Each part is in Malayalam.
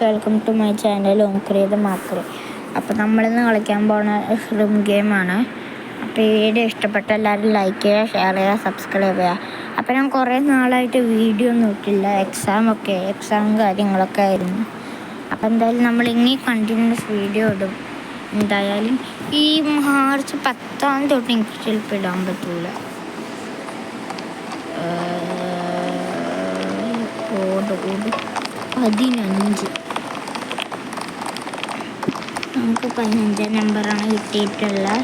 വെൽക്കം ടു മൈ ചാനൽ ഓംക്രിയത് മാക്രി. അപ്പോൾ നമ്മളിന്ന് കളിക്കാൻ പോകുന്ന റൂം ഗെയിമാണ്. അപ്പോൾ ഈ വീഡിയോ ഇഷ്ടപ്പെട്ട എല്ലാവരും ലൈക്ക് ചെയ്യുക, ഷെയർ ചെയ്യുക, സബ്സ്ക്രൈബ് ചെയ്യുക. അപ്പോൾ ഞാൻ കുറേ നാളായിട്ട് വീഡിയോ ഒന്നും ഇട്ടില്ല, എക്സാം കാര്യങ്ങളൊക്കെ ആയിരുന്നു. അപ്പോൾ എന്തായാലും നമ്മൾ ഇനി കണ്ടിന്യൂസ് വീഡിയോ ഇടും. എന്തായാലും ഈ മാർച്ച് 10 തൊട്ട് എനിക്ക് ചിലപ്പോൾ ഇടാൻ പറ്റില്ല. ഓട് 15 നമുക്ക് 15 നമ്പറാണ് കിട്ടിയിട്ടുള്ളത്.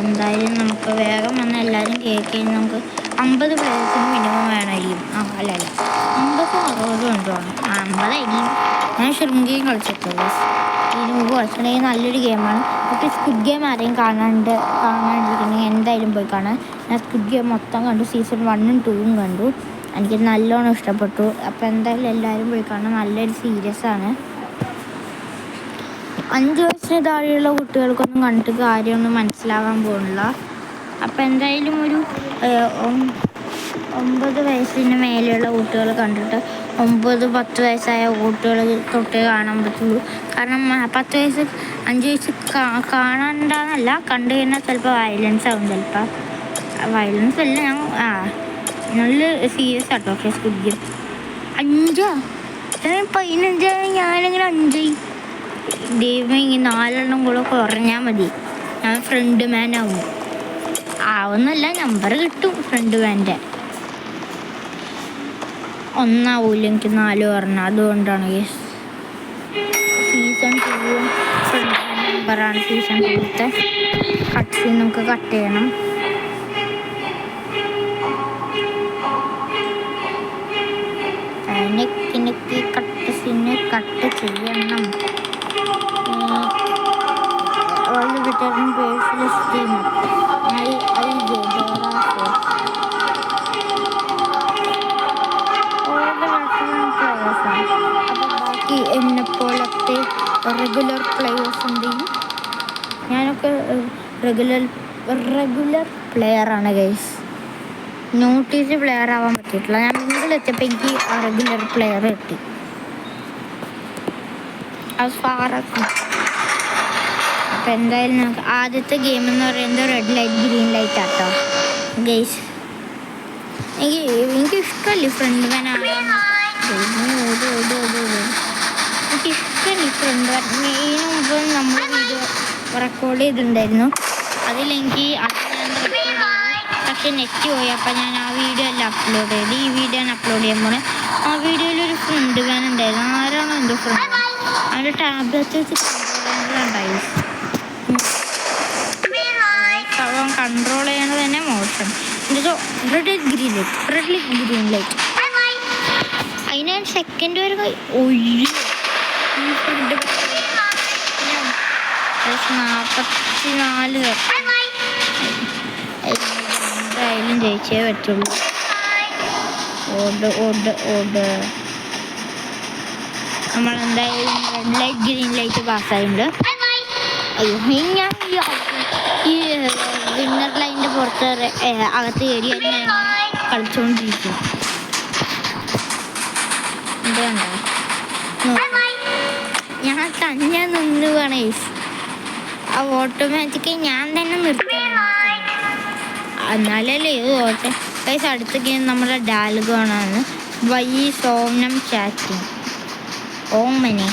എന്തായാലും നമുക്ക് വേഗം വന്ന് എല്ലാവരും കേൾക്കാൻ നമുക്ക് 50 പ്ലേയേഴ്സിന് മിനിമം വേണമായിരിക്കും. അല്ല 50-60 കൊണ്ടുപോകണം. 50 ആയിരിക്കും. ഞാൻ ശൃംഗയും കളിച്ചിട്ടുള്ളൂ. ഇതിന് മുമ്പ് കളിച്ചിട്ടുണ്ടെങ്കിൽ നല്ലൊരു ഗെയിമാണ്. പക്ഷേ സ്ക്വിഡ് ഗെയിം ആരെയും കാണാണ്ടിരിക്കണമെങ്കിൽ എന്തായാലും പോയി കാണാൻ. ഞാൻ സ്ക്വിഡ് ഗെയിം മൊത്തം കണ്ടു, സീസൺ 1ഉം 2ഉം കണ്ടു. എനിക്ക് നല്ലോണം ഇഷ്ടപ്പെട്ടു. അപ്പോൾ എന്തായാലും എല്ലാവരും പോയി കാണാൻ. നല്ലൊരു സീരീസാണ്. 5 വയസ്സിന് താഴെയുള്ള കുട്ടികൾക്കൊന്നും കണ്ടിട്ട് കാര്യമൊന്നും മനസ്സിലാകാൻ പോകുന്നില്ല. അപ്പോൾ എന്തായാലും ഒരു 9 വയസ്സിന് മേലെയുള്ള കുട്ടികൾ കണ്ടിട്ട് 9-10 വയസ്സായ കുട്ടികൾ തൊട്ട് കാണാൻ പറ്റുള്ളൂ. കാരണം 10 വയസ്സ് 5 വയസ്സ് കാണണ്ടെന്നല്ല, കണ്ടു കഴിഞ്ഞാൽ ചിലപ്പോൾ വയലൻസ് ആവും. ചിലപ്പോൾ വയലൻസ് അല്ല, നല്ല സീരിയസ് ആട്ടോ. സ്ക്വിഡ് ഗെയിം 15 ഞാനിങ്ങനെ 5 ദൈവം ഈ 4 കൂടെ കുറഞ്ഞാൽ മതി, ഞാൻ ഫ്രണ്ട് മാൻ ആവുന്നല്ല, നമ്പർ കിട്ടും ഫ്രണ്ട് മാൻ്റെ. 1 ആവൂല, എനിക്ക് 4 പറഞ്ഞാൽ. അതുകൊണ്ടാണ് സീസൺ 2 ഫ്രണ്ട് നമ്പറാണ്. സീസൺ 2ത്തെ കട്ട് നമുക്ക് കട്ട് ചെയ്യണം. നെക്കി കട്ട് ചെയ്യണം. all the return players will stream up. അപ്പോൾ ബാക്കി എന്നെപ്പോലത്തെ റെഗുലർ പ്ലെയേഴ്സ് ഉണ്ടെങ്കിൽ ഞാനൊക്കെ റെഗുലർ പ്ലെയറാണ് ഗൈസ്. നോട്ടീസ് പ്ലെയർ ആവാൻ പറ്റിയിട്ടില്ല. ഞാൻ മുമ്പിലെത്തിയപ്പോൾ എനിക്ക് റെഗുലർ പ്ലെയർ കിട്ടി. അപ്പോൾ എന്തായാലും നമുക്ക് ആദ്യത്തെ ഗെയിം എന്ന് പറയുന്നത് റെഡ് ലൈറ്റ് ഗ്രീൻ ലൈറ്റ് ആട്ടോ ഗൈസ്. എനിക്ക് ഇഷ്ടമല്ല ഫ്രണ്ട് മാൻ ആവാൻ. എനിക്ക് ഇഷ്ടമല്ല ഫ്രണ്ട് മാൻ. മെയിൻ മുമ്പ് നമ്മൾ വീഡിയോ റെക്കോർഡ് ചെയ്തിട്ടുണ്ടായിരുന്നു. അതിലെനിക്ക് പക്ഷെ നെറ്റ് പോയി. അപ്പം ഞാൻ ആ വീഡിയോ എല്ലാം അപ്ലോഡ് ചെയ്ത് ഈ വീഡിയോ ആണ് അപ്ലോഡ് ചെയ്യുമ്പോൾ ആ വീഡിയോയിലൊരു ഫ്രണ്ട് മാൻ ഉണ്ടായിരുന്നു. ആരാണോ എൻ്റെ ഫ്രണ്ട് മാൻ, അവൻ്റെ ടാബ്ലറ്റ് വെച്ച് ഉണ്ടായി. കൺട്രോൾ ചെയ്യണത് തന്നെ മോശം. എന്നിട്ട് റെഡ് ഗ്രീൻ ലൈറ്റ് അതിന് സെക്കൻഡ് വരെ 44 എന്തായാലും ജയിച്ചേ പറ്റുള്ളൂ. ഓട് നമ്മളെന്തായാലും റെഡ് ലൈറ്റ് ഗ്രീൻ ലൈറ്റ് പാസ്സായിട്ടുണ്ട്. അയ്യോ, ഞാൻ ഈ വിന്നർ ലൈനിൻ്റെ പുറത്ത് അകത്ത് കയറിയാൽ ഞാൻ കളിച്ചുകൊണ്ടിരിക്കും. എന്തുകൊണ്ടോ ഞാൻ തന്നെ നിന്ന് വേണേ. ആ ഓട്ടോമാറ്റിക്കായി ഞാൻ തന്നെ നിർത്തണം, എന്നാലല്ലേ ഇത് ഓട്ടെ. ഗൈസ് അടുത്ത ഗെയിം നമ്മുടെ ഡാൽഗോണാണ്. സോമനം ചാറ്റിങ് ഓമനെ.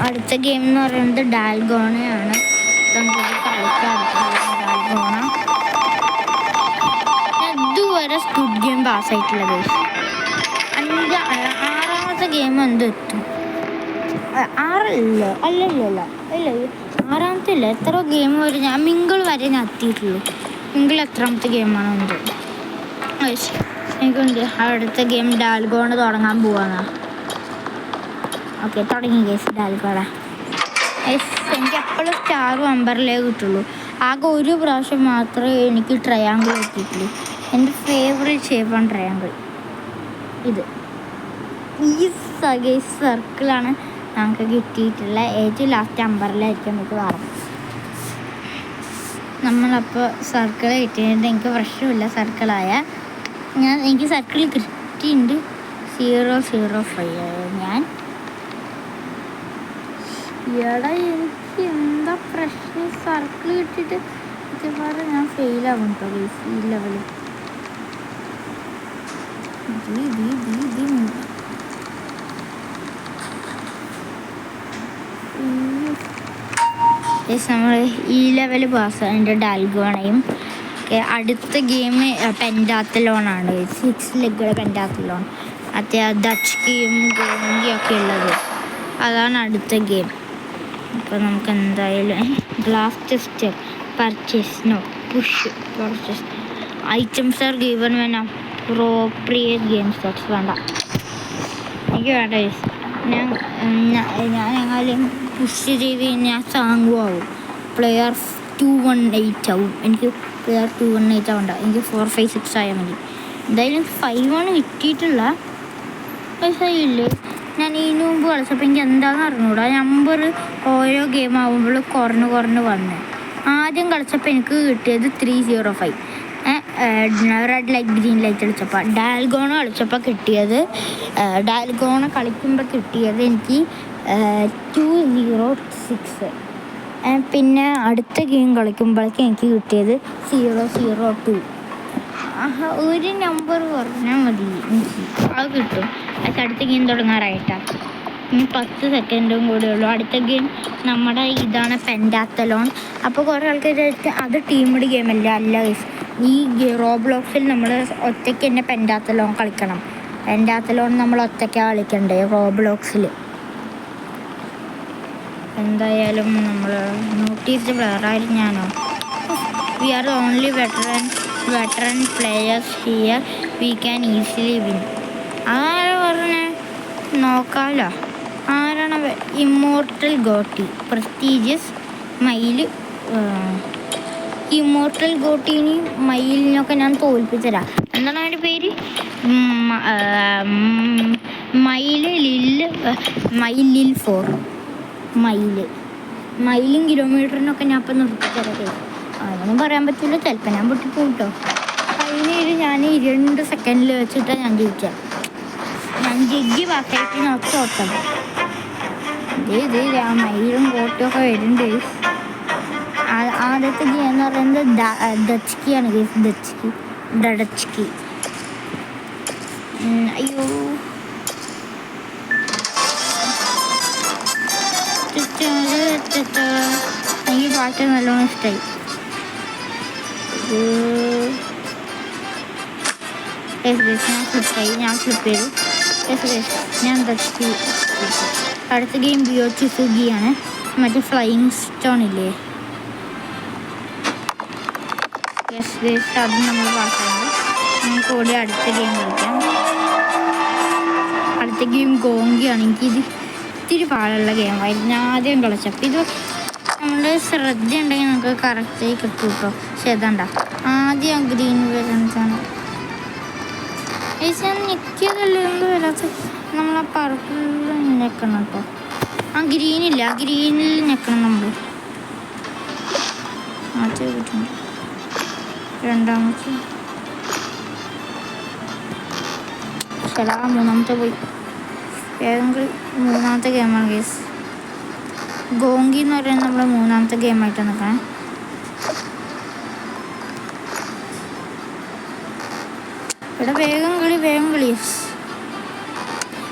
അടുത്ത ഗെയിം എന്ന് പറയുന്നത് ഡാൽഗോണയാണ്. ഡാൽഗോണ ഇതുവരെ സ്ക്വിഡ് ഗെയിം പാസ്സായിട്ടില്ല ഗൈസ്. 6ാമത്തെ ഗെയിം എത്തും. 6 അല്ലല്ല 6ാമത്തെ ഇല്ല. എത്ര ഗെയിം വരെ ഞാൻ മിങ്കിൾ വരെ ഞാൻ എത്തിയിട്ടുള്ളൂ. മിങ്കിൾ എത്രാമത്തെ ഗെയിമാണ് എന്ത് എനിക്കുണ്ട്. അടുത്ത ഗെയിം ഡാൽഗോണ തുടങ്ങാൻ പോവാന്നാ. ഓക്കെ, തുടങ്ങി ഗൈസ് ഡാൽഗോണ. എനിക്ക് എപ്പോഴും സ്റ്റാറും അമ്പറിലേ കിട്ടുള്ളൂ. ആകെ ഒരു പ്രാവശ്യം മാത്രമേ എനിക്ക് ട്രയാങ്കിൾ കിട്ടിയിട്ടുള്ളൂ. എൻ്റെ ഫേവറേറ്റ് ഷേപ്പാണ് ട്രയാങ്കിൾ. ഇത് ഈ സർക്കിളാണ് നമുക്ക് കിട്ടിയിട്ടുള്ള ഏറ്റവും ലാസ്റ്റ് അമ്പറിലായിരിക്കും നമുക്ക് കാണാം. നമ്മളപ്പോൾ സർക്കിൾ കിട്ടിയിട്ട് എനിക്ക് പ്രശ്നമില്ല. സർക്കിളായ എനിക്ക് സർക്കിൾ കിട്ടിയിട്ടുണ്ട്. 005 ഞാൻ ഈയിടെ എനിക്ക് എന്താ പ്രശ്നം സർക്കിൾ കിട്ടിയിട്ട് ഇതുപോലെ ഞാൻ ഫെയിലാകും കേട്ടോ ഈ ലെവലിൽ. നമ്മൾ ഈ ലെവൽ പാസ്സായിട്ട് ഡാൽഗോണയും അടുത്ത ഗെയിം പെൻറ്റാത്തലോണാണ് 6 ലെഗ് പെൻറ്റാത്തലോൺ. ഡച്ച് ഗെയിം ഗോങ്കിയൊക്കെ ഉള്ളത് അതാണ് അടുത്ത ഗെയിം. അപ്പോൾ നമുക്ക് എന്തായാലും glass test purchase no push purchase items are given when appropriate game starts. വേണ്ട, എനിക്ക് വേണ്ട. ഞാൻ എങ്ങാനും പുഷ് ചെയ്ത് കഴിഞ്ഞാൽ സാങ്ങും ആവും, പ്ലെയർ 218 ആവും. എനിക്ക് പ്ലെയർ 218 ആവണ്ട, എനിക്ക് 456 ആയാൽ മതി. എന്തായാലും 5 കിട്ടിയിട്ടില്ല. പക്ഷേ ഇല്ലേ, ഞാൻ ഇതിനു മുമ്പ് കളിച്ചപ്പോൾ എനിക്ക് എന്താണെന്ന് അറിഞ്ഞൂടാ, നമ്പർ ഓരോ ഗെയിം ആകുമ്പോൾ കുറഞ്ഞ് വന്നു. ആദ്യം കളിച്ചപ്പോൾ എനിക്ക് കിട്ടിയത് 305, റെഡ് ലൈറ്റ് ഗ്രീൻ ലൈറ്റ് കളിച്ചപ്പോൾ. ഡാൽഗോണ കളിച്ചപ്പോൾ കിട്ടിയത് കളിക്കുമ്പോൾ കിട്ടിയത് എനിക്ക് 206. പിന്നെ അടുത്ത ഗെയിം കളിക്കുമ്പോഴേക്ക് എനിക്ക് കിട്ടിയത് 002. ഒരു നമ്പർ പറഞ്ഞാൽ മതി, എനിക്ക് അത് കിട്ടും. പക്ഷെ അടുത്ത ഗെയിം തുടങ്ങാറായിട്ടാണ്. ഇനി 10 സെക്കൻഡും കൂടെ ഉള്ളൂ. അടുത്ത ഗെയിം നമ്മുടെ ഇതാണ് പെൻറ്റാത്തലോൺ. അപ്പോൾ കുറേ ആൾക്കാർ അത് ടീമിഡ് ഗെയിമല്ല. അല്ല, ഈ റോബ്ലോക്സിൽ നമ്മൾ ഒറ്റയ്ക്ക് തന്നെ പെൻറ്റാത്തലോൺ കളിക്കണം. പെൻറ്റാത്തലോൺ നമ്മൾ ഒറ്റയ്ക്കാണ് കളിക്കണ്ടേ റോബ്ലോക്സിൽ. എന്തായാലും നമ്മൾ നോട്ടീസ് പ്ലെയറായിരുന്നു ഞാനോ. We are only veteran players here, we can easily win. ആരാ പറഞ്ഞേ? നോക്കാമല്ലോ. ആരാണ്? ഇമ്മോർട്ടൽ ഗോട്ടി, പ്രസ്റ്റീജിയസ് മയിൽ. ഇമ്മോർട്ടൽ ഗോട്ടീനെയും മയിലിനൊക്കെ ഞാൻ തോൽപ്പിച്ചരാം. എന്താണ് അതിൻ്റെ പേര്? മയിൽ 4. മയിലും കിലോമീറ്ററിനൊക്കെ ഞാൻ ഇപ്പം നിർത്തിത്തരട്ടെ. അതൊന്നും പറയാൻ പറ്റില്ല, ചിലപ്പോൾ ഞാൻ പൊട്ടിപ്പോകും കേട്ടോ. അതിന് ഞാൻ 2 സെക്കൻഡിൽ വെച്ചിട്ടാണ് ഞാൻ ജയിച്ചത്. ഞാൻ ജഗ്ഗി പാസ്സായിട്ട് നോക്കോട്ടം. ഇത് ആ മയിലും കോട്ടൊക്കെ വരുന്നുണ്ട്. ആദ്യത്തെ ഗെയിം എന്ന് പറയുന്നത് ഡച്കിയാണ്. ഡച്കി. അയ്യോ, എനിക്ക് പാട്ട് നല്ലോണം ഇഷ്ടമായി. ഞാൻ ഫ്ലിപ്പ് ചെയ്തു. ഞാൻ ഡച്കി. അടുത്ത ഗെയിം ബിയോച്ചി സുഗിയാണ്. മറ്റേ ഫ്ലൈയിങ് സ്റ്റോൺ ഇല്ലേ, അത് നമ്മൾ പാസ്സായത്. നമുക്ക് കൂടി അടുത്ത ഗെയിം കളിക്കാം. അടുത്ത ഗെയിം ഗോങ്കിയാണ്. എനിക്കിത് ഇത്തിരി പാടുള്ള ഗെയിമായിരുന്നു ഞാൻ ആദ്യം കളിച്ചപ്പോൾ. ഇത് നമ്മുടെ ശ്രദ്ധ ഉണ്ടെങ്കിൽ നമുക്ക് കറക്റ്റായി കിട്ടും കേട്ടോ. പക്ഷെ ഏതാണ്ട ആദ്യം ഗ്രീൻ വരുന്നതാണ്. ഞാൻ ഞെക്കിയതല്ലേ എന്ത് വരാത്ത. നമ്മൾ ആ പർപ്പിളിൽ ഞെക്കണം കേട്ടോ. ആ ഗ്രീനില്ല, ആ ഗ്രീനിൽ ഞെക്കണം നമ്മൾ. ആദ്യം കിട്ടുന്നു. രണ്ടാമത്തെ ചില മൂന്നാമത്തെ പോയി. ഏതെങ്കിലും മൂന്നാമത്തെ ഗെയിമാണ് കേസ്. ഗോങ്കി എന്ന് പറയുന്നത് നമ്മുടെ മൂന്നാമത്തെ ഗെയിമായിട്ട് നിൽക്കണേ. ഇവിടെ വേഗം കളി.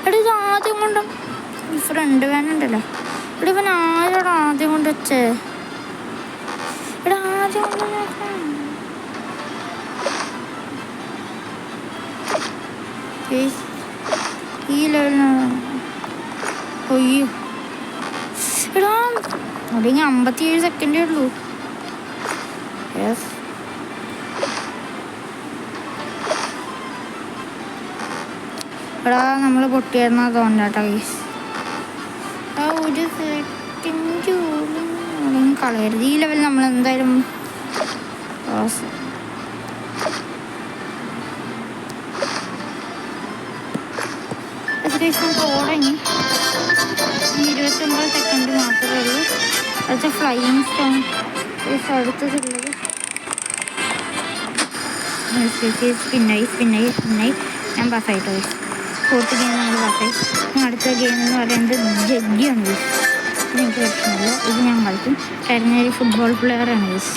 എടാ, ഇത് ആദ്യം കൊണ്ട് ഈ ഫ്രണ്ട് വേനുണ്ടല്ലോ. ഇവിടെ ഇവൻ ആരോട് ആദ്യം കൊണ്ട് വെച്ചേ? ഇവിടെ ആദ്യം കൊണ്ട് ഈ ലെവലിനാണ്. ഒയ്യോ, എടാ അവിടെ 57 സെക്കൻഡേ ഉള്ളൂ. യെസ്, എടാ നമ്മൾ പൊട്ടിയായിരുന്നു. അതുകൊണ്ടാട്ടോ ഗൈസ്. ഒരു സെക്കൻഡ് പോലും കളയരുത്. ഈ ലെവൽ നമ്മൾ എന്തായാലും തുടങ്ങി. 29 സെക്കൻഡ് മാത്രമേ ഉള്ളൂ. അടുത്ത ഫ്ലൈയിങ് സ്റ്റോൺ അടുത്തതുള്ളത്. സ്പിന്നായി. ഞാൻ പാസ്സായിട്ടോ. ഫോർത്ത് ഗെയിം നമ്മൾ പാസ്സായി. അടുത്ത ഗെയിം എന്ന് പറയുന്നത് ജഗ്ഗിയാണ് ഗൈസ്. എനിക്ക് പ്രശ്നമില്ല, ഇത് ഞാൻ കളിക്കും. കഴിഞ്ഞൊരു ഫുട്ബോൾ പ്ലെയറാണ് ഗൈസ്.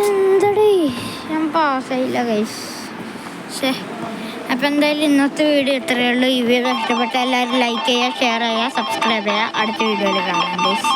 എന്തടേ ഞാൻ പാസ്സായില്ല ഗൈസ്. അപ്പം എന്തായാലും ഇന്നത്തെ വീഡിയോ ഇത്രയേ ഉള്ളൂ. ഈ വീഡിയോ ഇഷ്ടപ്പെട്ട എല്ലാവരും ലൈക്ക് ചെയ്യുക, ഷെയർ ചെയ്യുക, സബ്സ്ക്രൈബ് ചെയ്യുക. അടുത്ത വീഡിയോയിൽ കാണാം ഗൈസ്.